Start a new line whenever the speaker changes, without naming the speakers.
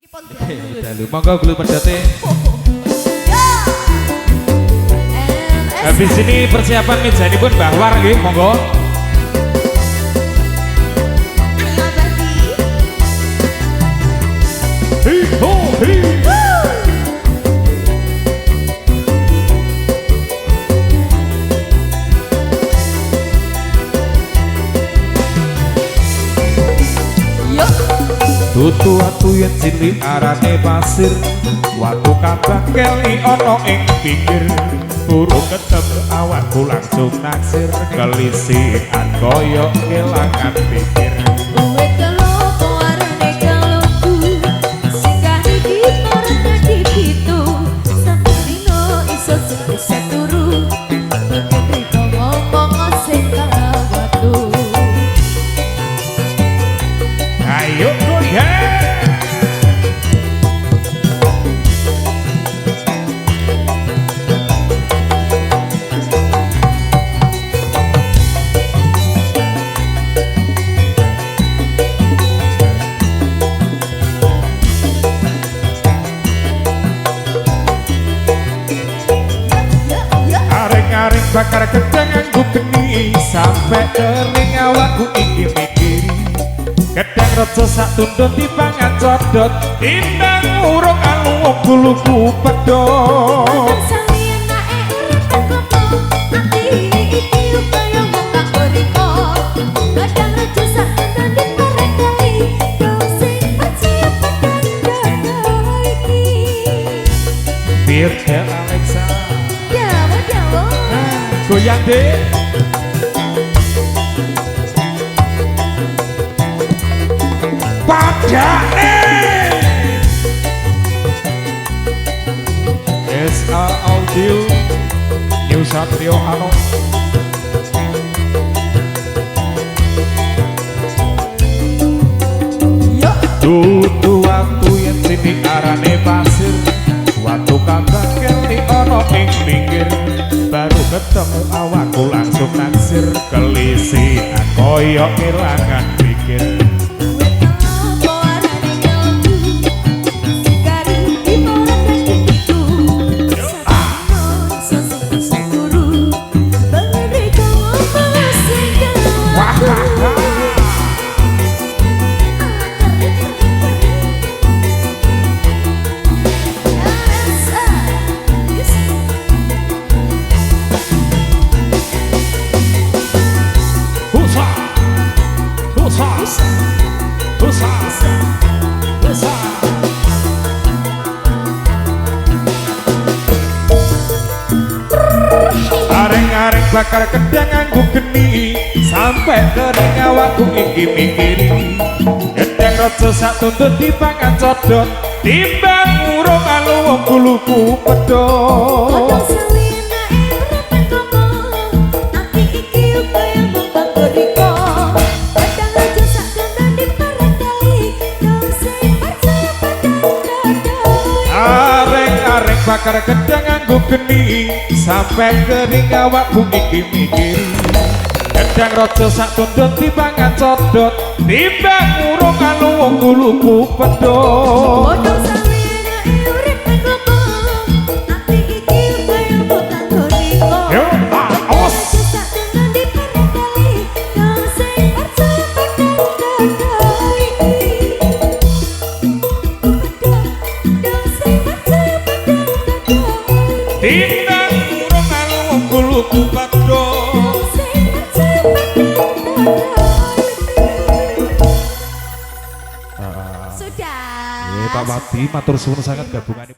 Dalu monggo gulu pedote. Habis ini persiapan mejanipun Mbah War nggih, monggo. Hi ho hi. Tutu atu yen cilik arane pasir, watu kabang keli ana ing pinggir. Urung ketemu awakku langsung naksir, kelisihan kaya kelangan pikir.
Kowe kelopo arane kalungku, singgah iki marang ati pitu. Sampe dino iso bisa turu, ketika ngomong sing kawatu.
Ayo goyang. Areng-areng bakar gedang nganggo geni, sampe kering awakku iki mikiri. Gedang rejo sak tundut dipangan codot, timbang urung alu guluku pedhot. Biar ya Alexa, goyang deh. Padane SA Audio New Satrio Ano. Tutu waktu yen sini arane pasir, watu kabang keli ana ing pinggir. Baru ketemu awakku langsung naksir, kelisihan kaya kelangan pikir. Areng-areng bakar gedang nganggo geni, sampe kering awakku iki mikiri. Gedang rejo sak tundut dipangan codot, timbang urung alu wong guluku pedhot. Areng-areng bakar gedang nganggo geni, sampe kering awakku iki mikiri. Gedang rejo sak tundut dipangan codot, timbang urung alu wong guluku pedhot. Timbang urung alu wong guluku pedhot.
Sudah.
Pak Wadi matur suwun sangat gabungan.